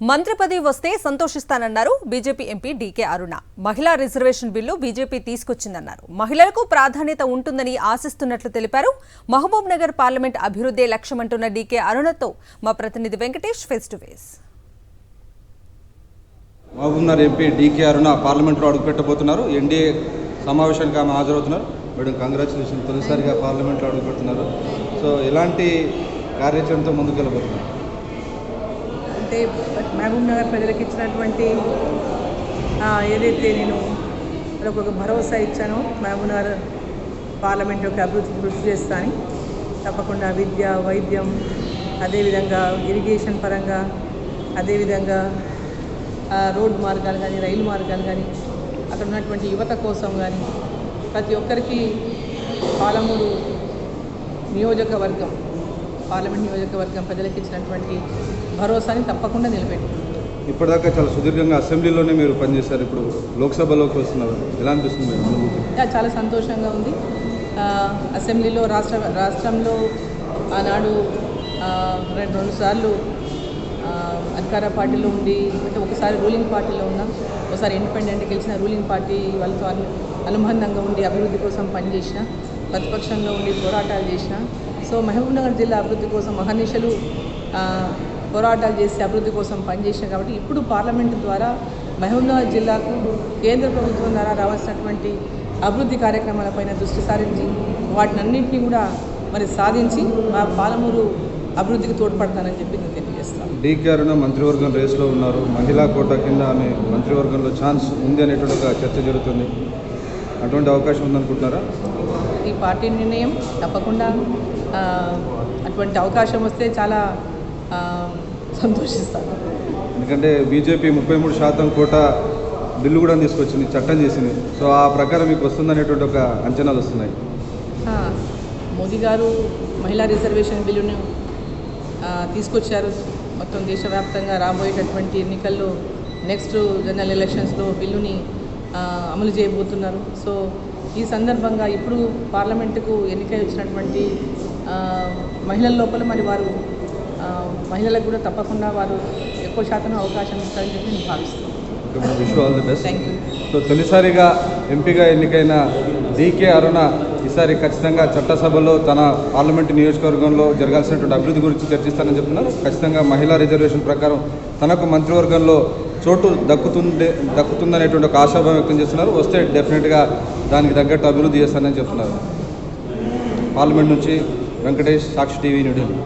మంత్రి పదవి వస్తే సంతోషిస్తానన్నారు బీజేపీ ఎంపీ డీకే అరుణ. మహిళా రిజర్వేషన్ బిల్లు బీజేపీ తీసుకొచ్చిందన్నారు. మహిళలకు ప్రాధాన్యత ఉంటుందని ఆశిస్తున్నట్లు తెలిపారు. మహబూబ్ నగర్ పార్లమెంట్ అభివృద్ధి లక్ష్యమంటున్న డీకే అరుణతో మా ప్రతినిధి Venkatesh face to face. Mahabubnagar MP DK Aruna పార్లమెంట్లో అడుగుపెట్టబోతున్నారు. ఎన్డీఏ సమావేశానికి ఆమె హాజరవుతున్నారు. మేడం, కంగ్రాచులేషన్, తొలిసారిగా పార్లమెంట్లో అడుగుపెడుతున్నారు. సో ఎలాంటి కార్యాచరణతో ముందుకెళ్ళబోతున్నారు? అంటే మహబూబ్ నగర్ ప్రజలకు ఇచ్చినటువంటి ఏదైతే నేను వాళ్ళకు ఒక భరోసా ఇచ్చానో, మహబూబ్ నగర్ పార్లమెంట్ యొక్క అభివృద్ధి కృషి చేస్తాను. తప్పకుండా విద్య, వైద్యం, అదేవిధంగా ఇరిగేషన్ పరంగా, అదేవిధంగా రోడ్డు మార్గాలు కానీ, రైలు మార్గాలు కానీ, అక్కడ ఉన్నటువంటి యువత కోసం కానీ, ప్రతి ఒక్కరికి పాలమూరు నియోజకవర్గం, పార్లమెంట్ నియోజకవర్గం ప్రజలకు ఇచ్చినటువంటి భరోసాని తప్పకుండా నిలబెట్టి. ఇప్పటిదాకా చాలా సుదీర్ఘంగా అసెంబ్లీలోనే మీరు పనిచేశారు. ఇప్పుడు లోక్సభలోకి వస్తున్నారు. ఎలా అనిపిస్తుంది మీరు అనుభూతి? చాలా సంతోషంగా ఉంది. అసెంబ్లీలో రాష్ట్రంలో ఆనాడు రెండు సార్లు అధికార పార్టీలో ఉండి, అంటే ఒకసారి రూలింగ్ పార్టీలో ఉన్నాం, ఒకసారి ఇండిపెండెంట్ గెలిచిన రూలింగ్ పార్టీ వాళ్ళతో అనుబంధంగా ఉండి అభివృద్ధి కోసం పనిచేసిన, ప్రతిపక్షంలో ఉండి పోరాటాలు చేసిన. సో మహబూబ్ నగర్ జిల్లా అభివృద్ధి కోసం మహర్నిశలు పోరాటాలు చేసి అభివృద్ధి కోసం పనిచేసిన. కాబట్టి ఇప్పుడు పార్లమెంటు ద్వారా మహబూబ్ నగర్ జిల్లాకు కేంద్ర ప్రభుత్వం ద్వారా రావాల్సినటువంటి అభివృద్ధి కార్యక్రమాలపైన దృష్టి సారించి వాటినన్నింటినీ కూడా మరి సాధించి మా పాలమూరు అభివృద్ధికి తోడ్పడతానని చెప్పి నేను తెలియజేస్తాను. డీకే అరుణ మంత్రివర్గం రేసులో ఉన్నారు. మహిళా కోటా కింద ఆమె మంత్రివర్గంలో ఛాన్స్ ఉంది అనేటువంటి ఒక చర్చ జరుగుతుంది. అటువంటి అవకాశం ఉందనుకుంటున్నారా? ఈ పార్టీ నిర్ణయం తప్పకుండా అటువంటి అవకాశం వస్తే చాలా సంతోషిస్తాను. ఎందుకంటే బీజేపీ 33% కోటా బిల్లు కూడా తీసుకొచ్చింది, చట్టం చేసింది. సో ఆ ప్రకారం మీకు వస్తుందనేటువంటి ఒక అంచనాలు వస్తున్నాయి. మోదీ గారు మహిళా రిజర్వేషన్ బిల్లును తీసుకొచ్చారు. మొత్తం దేశవ్యాప్తంగా రాబోయేటటువంటి ఎన్నికల్లో, నెక్స్ట్ జనరల్ ఎలక్షన్స్లో బిల్లుని అమలు చేయబోతున్నారు. సో ఈ సందర్భంగా ఇప్పుడు పార్లమెంటుకు ఎన్నికై వచ్చినటువంటి మహిళల లోపల మరి వారు మహిళలకు కూడా తప్పకుండా వారు ఎక్కువ శాతం అవకాశం ఇస్తారని చెప్పి నేను భావిస్తున్నాను. Thank you. సో తొలిసారిగా ఎంపీగా ఎన్నికైన డీకే అరుణ ఈసారి ఖచ్చితంగా చట్టసభలో తన పార్లమెంటు నియోజకవర్గంలో జరగాల్సినటువంటి అభివృద్ధి గురించి చర్చిస్తానని చెప్తున్నారు. ఖచ్చితంగా మహిళా రిజర్వేషన్ ప్రకారం తనకు మంత్రివర్గంలో చోటు దక్కుతుందనేటువంటి ఒక ఆశాభావం వ్యక్తం చేస్తున్నారు. వస్తే డెఫినెట్గా దానికి తగ్గట్టు అభివృద్ధి చేస్తానని చెప్తున్నారు. పార్లమెంట్ నుంచి వెంకటేష్, సాక్షి టీవీ, న్యూఢిల్లీ.